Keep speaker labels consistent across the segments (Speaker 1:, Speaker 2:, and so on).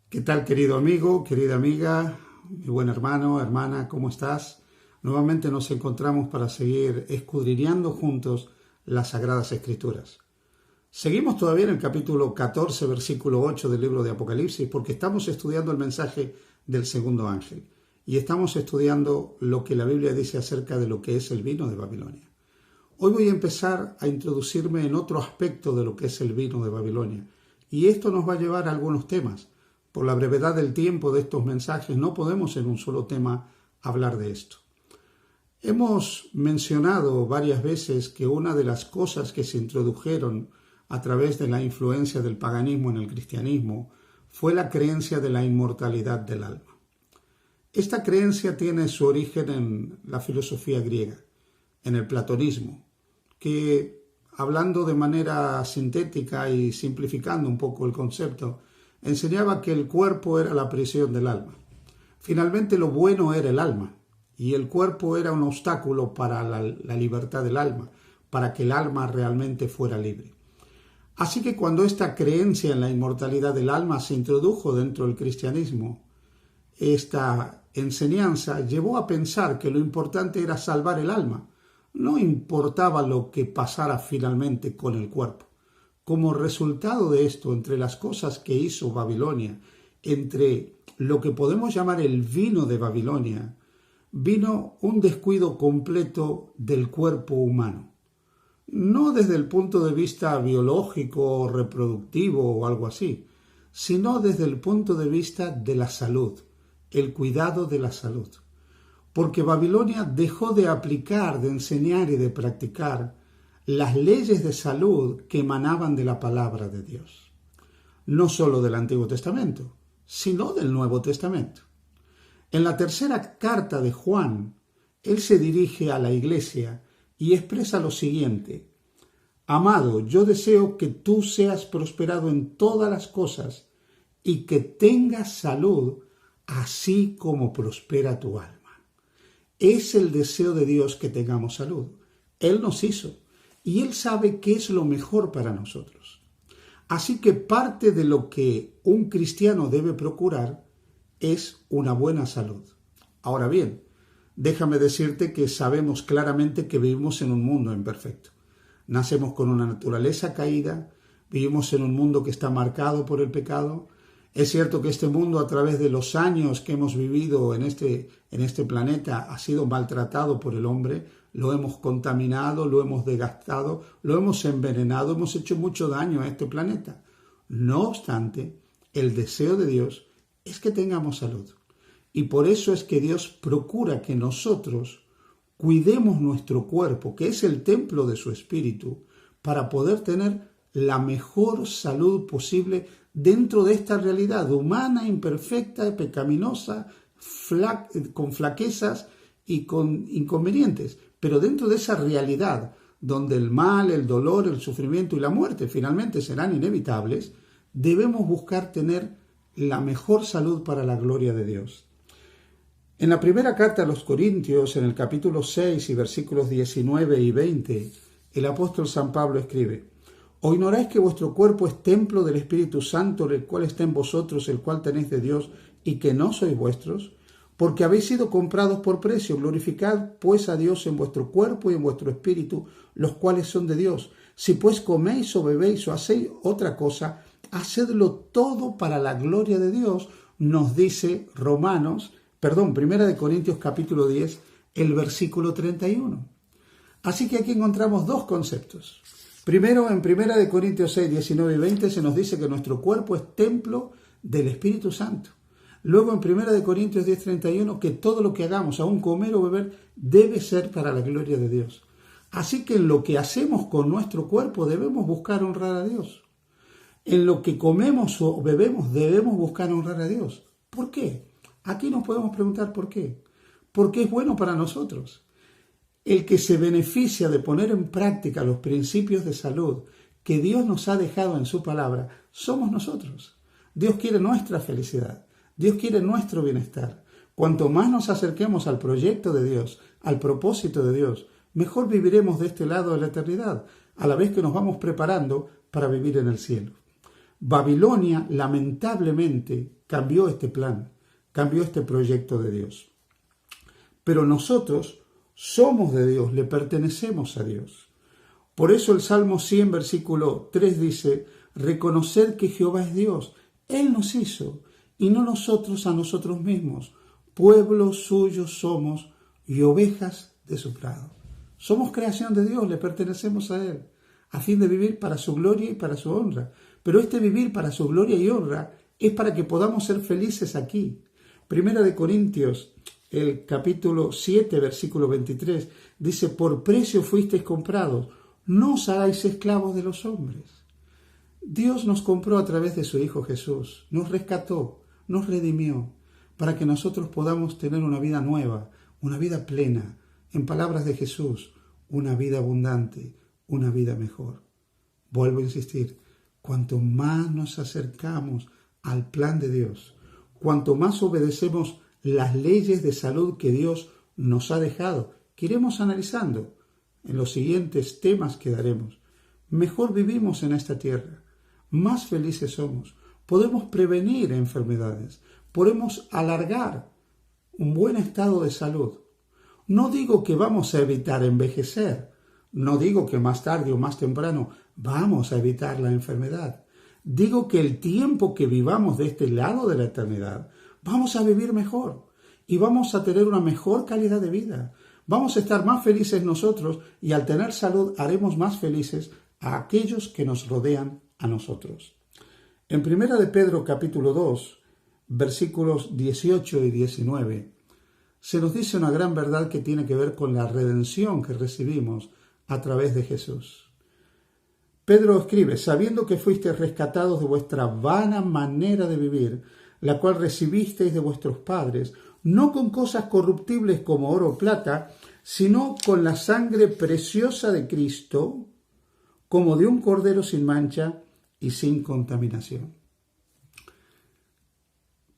Speaker 1: ¿Qué tal, querido amigo, querida amiga, mi buen hermano, hermana? ¿Cómo estás? Nuevamente nos encontramos para seguir escudriñando juntos las Sagradas Escrituras. Seguimos todavía en el capítulo 14, versículo 8 del libro de Apocalipsis, porque estamos estudiando el mensaje del segundo ángel y estamos estudiando lo que la Biblia dice acerca de lo que es el vino de Babilonia. Hoy voy a empezar a introducirme en otro aspecto de lo que es el vino de Babilonia, y esto nos va a llevar a algunos temas. Por la brevedad del tiempo de estos mensajes no podemos en un solo tema hablar de esto. Hemos mencionado varias veces que una de las cosas que se introdujeron a través de la influencia del paganismo en el cristianismo fue la creencia de la inmortalidad del alma. Esta creencia tiene su origen en la filosofía griega, en el platonismo, que, hablando de manera sintética y simplificando un poco el concepto, enseñaba que el cuerpo era la prisión del alma. Finalmente lo bueno era el alma, y el cuerpo era un obstáculo para la libertad del alma, para que el alma realmente fuera libre. Así que cuando esta creencia en la inmortalidad del alma se introdujo dentro del cristianismo, esta enseñanza llevó a pensar que lo importante era salvar el alma. No importaba lo que pasara finalmente con el cuerpo. Como resultado de esto, entre las cosas que hizo Babilonia, entre lo que podemos llamar el vino de Babilonia, vino un descuido completo del cuerpo humano. No desde el punto de vista biológico o reproductivo o algo así, sino desde el punto de vista de la salud, el cuidado de la salud. Porque Babilonia dejó de aplicar, de enseñar y de practicar las leyes de salud que emanaban de la palabra de Dios. No solo del Antiguo Testamento, sino del Nuevo Testamento. En la tercera carta de Juan, él se dirige a la iglesia y expresa lo siguiente: Amado, yo deseo que tú seas prosperado en todas las cosas y que tengas salud, así como prospera tu alma. Es el deseo de Dios que tengamos salud. Él nos hizo. Y Él sabe qué es lo mejor para nosotros. Así que parte de lo que un cristiano debe procurar es una buena salud. Ahora bien, déjame decirte que sabemos claramente que vivimos en un mundo imperfecto. Nacemos con una naturaleza caída, vivimos en un mundo que está marcado por el pecado. Es cierto que este mundo, a través de los años que hemos vivido en este planeta, ha sido maltratado por el hombre. Lo hemos contaminado, lo hemos desgastado, lo hemos envenenado, hemos hecho mucho daño a este planeta. No obstante, el deseo de Dios es que tengamos salud. Y por eso es que Dios procura que nosotros cuidemos nuestro cuerpo, que es el templo de su espíritu, para poder tener la mejor salud posible dentro de esta realidad humana, imperfecta, pecaminosa, con flaquezas y con inconvenientes. Pero dentro de esa realidad, donde el mal, el dolor, el sufrimiento y la muerte finalmente serán inevitables, debemos buscar tener la mejor salud para la gloria de Dios. En la primera carta a los Corintios, en el capítulo 6 y versículos 19 y 20, el apóstol San Pablo escribe: ¿O ignoráis que vuestro cuerpo es templo del Espíritu Santo, el cual está en vosotros, el cual tenéis de Dios, y que no sois vuestros? Porque habéis sido comprados por precio. Glorificad pues a Dios en vuestro cuerpo y en vuestro espíritu, los cuales son de Dios. Si pues coméis o bebéis o hacéis otra cosa, hacedlo todo para la gloria de Dios, nos dice Primera de Corintios capítulo 10, el versículo 31. Así que aquí encontramos dos conceptos. Primero, en Primera de Corintios 6, 19 y 20 se nos dice que nuestro cuerpo es templo del Espíritu Santo. Luego en 1 Corintios 10:31 que todo lo que hagamos, aun comer o beber, debe ser para la gloria de Dios. Así que en lo que hacemos con nuestro cuerpo debemos buscar honrar a Dios. En lo que comemos o bebemos debemos buscar honrar a Dios. ¿Por qué? Aquí nos podemos preguntar por qué. Porque es bueno para nosotros. El que se beneficia de poner en práctica los principios de salud que Dios nos ha dejado en su palabra somos nosotros. Dios quiere nuestra felicidad. Dios quiere nuestro bienestar. Cuanto más nos acerquemos al proyecto de Dios, al propósito de Dios, mejor viviremos de este lado de la eternidad, a la vez que nos vamos preparando para vivir en el cielo. Babilonia, lamentablemente, cambió este plan, cambió este proyecto de Dios. Pero nosotros somos de Dios, le pertenecemos a Dios. Por eso el Salmo 100, versículo 3 dice, reconocer que Jehová es Dios, Él nos hizo, y no nosotros a nosotros mismos. Pueblo suyo somos y ovejas de su prado. Somos creación de Dios, le pertenecemos a Él, a fin de vivir para su gloria y para su honra. Pero este vivir para su gloria y honra es para que podamos ser felices aquí. Primera de Corintios, el capítulo 7, versículo 23, dice, por precio fuisteis comprados, no os hagáis esclavos de los hombres. Dios nos compró a través de su Hijo Jesús, nos rescató, nos redimió, para que nosotros podamos tener una vida nueva, una vida plena, en palabras de Jesús, una vida abundante, una vida mejor. Vuelvo a insistir, cuanto más nos acercamos al plan de Dios, cuanto más obedecemos las leyes de salud que Dios nos ha dejado, que iremos analizando en los siguientes temas que daremos, mejor vivimos en esta tierra, más felices somos, podemos prevenir enfermedades, podemos alargar un buen estado de salud. No digo que vamos a evitar envejecer, no digo que más tarde o más temprano vamos a evitar la enfermedad. Digo que el tiempo que vivamos de este lado de la eternidad, vamos a vivir mejor y vamos a tener una mejor calidad de vida. Vamos a estar más felices nosotros y al tener salud haremos más felices a aquellos que nos rodean a nosotros. En 1 de Pedro capítulo 2, versículos 18 y 19, se nos dice una gran verdad que tiene que ver con la redención que recibimos a través de Jesús. Pedro escribe, sabiendo que fuisteis rescatados de vuestra vana manera de vivir, la cual recibisteis de vuestros padres, no con cosas corruptibles como oro o plata, sino con la sangre preciosa de Cristo, como de un cordero sin mancha y sin contaminación.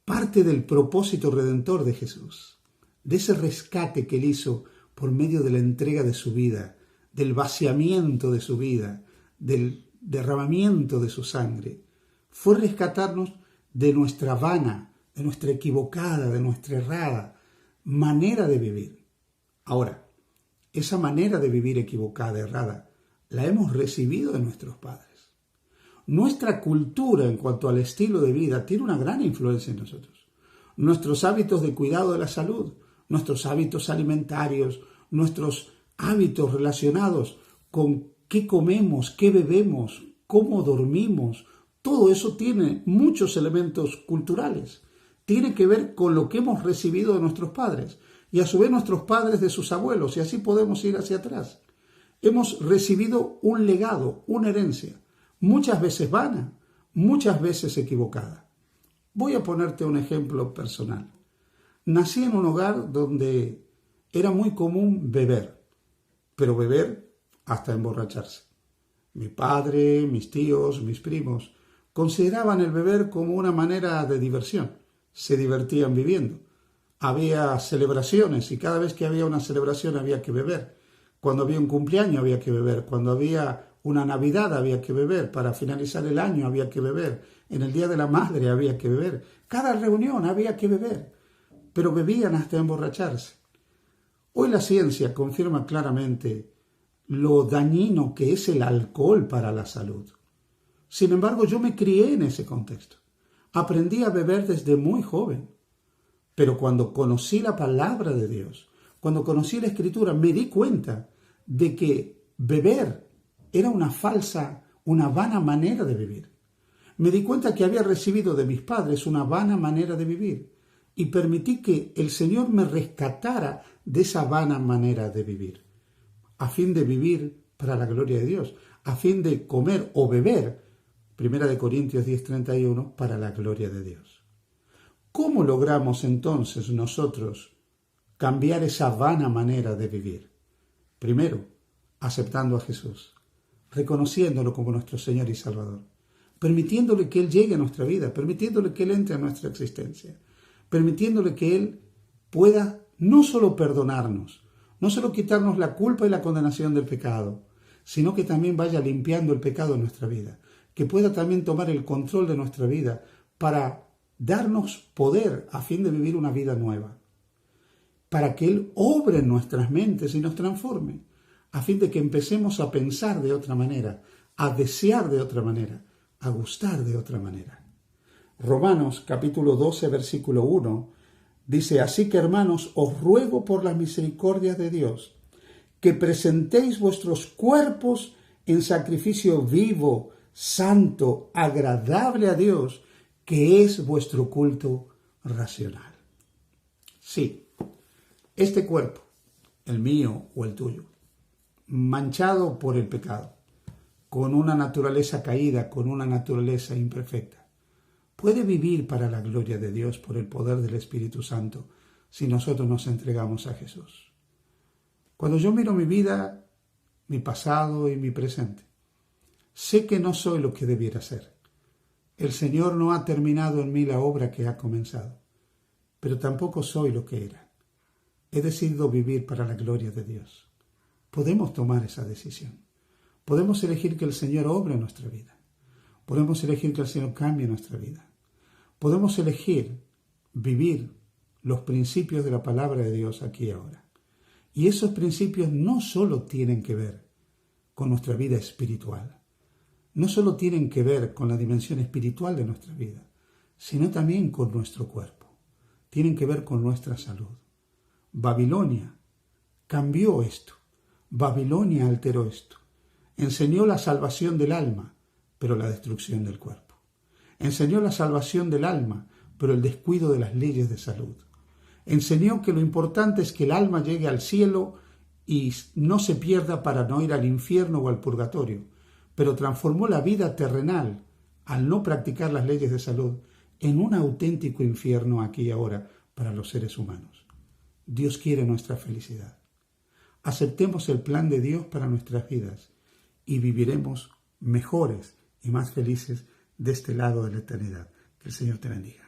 Speaker 1: Parte del propósito redentor de Jesús, de ese rescate que Él hizo por medio de la entrega de su vida, del vaciamiento de su vida, del derramamiento de su sangre, fue rescatarnos de nuestra vana, de nuestra equivocada, de nuestra errada manera de vivir. Ahora, esa manera de vivir equivocada, errada, la hemos recibido de nuestros padres. Nuestra cultura en cuanto al estilo de vida tiene una gran influencia en nosotros. Nuestros hábitos de cuidado de la salud, nuestros hábitos alimentarios, nuestros hábitos relacionados con qué comemos, qué bebemos, cómo dormimos, todo eso tiene muchos elementos culturales. Tiene que ver con lo que hemos recibido de nuestros padres y a su vez nuestros padres de sus abuelos, y así podemos ir hacia atrás. Hemos recibido un legado, una herencia, muchas veces vana, muchas veces equivocada. Voy a ponerte un ejemplo personal. Nací en un hogar donde era muy común beber, pero beber hasta emborracharse. Mi padre, mis tíos, mis primos consideraban el beber como una manera de diversión. Se divertían viviendo. Había celebraciones y cada vez que había una celebración había que beber. Cuando había un cumpleaños había que beber. Cuando había una Navidad había que beber. Para finalizar el año había que beber. En el Día de la Madre había que beber. Cada reunión había que beber. Pero bebían hasta emborracharse. Hoy la ciencia confirma claramente lo dañino que es el alcohol para la salud. Sin embargo, yo me crié en ese contexto. Aprendí a beber desde muy joven. Pero cuando conocí la palabra de Dios, cuando conocí la Escritura, me di cuenta de que beber era una vana manera de vivir. Me di cuenta que había recibido de mis padres una vana manera de vivir y permití que el Señor me rescatara de esa vana manera de vivir, a fin de vivir para la gloria de Dios, a fin de comer o beber, 1 Corintios 10:31, para la gloria de Dios. ¿Cómo logramos entonces nosotros cambiar esa vana manera de vivir? Primero, aceptando a Jesús, reconociéndolo como nuestro Señor y Salvador, permitiéndole que Él llegue a nuestra vida, permitiéndole que Él entre a nuestra existencia, permitiéndole que Él pueda no solo perdonarnos, no solo quitarnos la culpa y la condenación del pecado, sino que también vaya limpiando el pecado en nuestra vida, que pueda también tomar el control de nuestra vida para darnos poder a fin de vivir una vida nueva, para que Él obre en nuestras mentes y nos transforme, a fin de que empecemos a pensar de otra manera, a desear de otra manera, a gustar de otra manera. Romanos capítulo 12, versículo 1, dice: así que, hermanos, os ruego por las misericordias de Dios, que presentéis vuestros cuerpos en sacrificio vivo, santo, agradable a Dios, que es vuestro culto racional. Sí, este cuerpo, el mío o el tuyo, manchado por el pecado, con una naturaleza caída, con una naturaleza imperfecta, puede vivir para la gloria de Dios por el poder del Espíritu Santo si nosotros nos entregamos a Jesús. Cuando yo miro mi vida, mi pasado y mi presente, sé que no soy lo que debiera ser. El Señor no ha terminado en mí la obra que ha comenzado, pero tampoco soy lo que era. He decidido vivir para la gloria de Dios. Podemos tomar esa decisión. Podemos elegir que el Señor obre en nuestra vida. Podemos elegir que el Señor cambie nuestra vida. Podemos elegir vivir los principios de la palabra de Dios aquí y ahora. Y esos principios no solo tienen que ver con nuestra vida espiritual, no solo tienen que ver con la dimensión espiritual de nuestra vida, sino también con nuestro cuerpo. Tienen que ver con nuestra salud. Babilonia cambió esto. Babilonia alteró esto. Enseñó la salvación del alma, pero la destrucción del cuerpo. Enseñó la salvación del alma, pero el descuido de las leyes de salud. Enseñó que lo importante es que el alma llegue al cielo y no se pierda para no ir al infierno o al purgatorio, pero transformó la vida terrenal, al no practicar las leyes de salud, en un auténtico infierno aquí y ahora para los seres humanos. Dios quiere nuestra felicidad. Aceptemos el plan de Dios para nuestras vidas y viviremos mejores y más felices de este lado de la eternidad. Que el Señor te bendiga.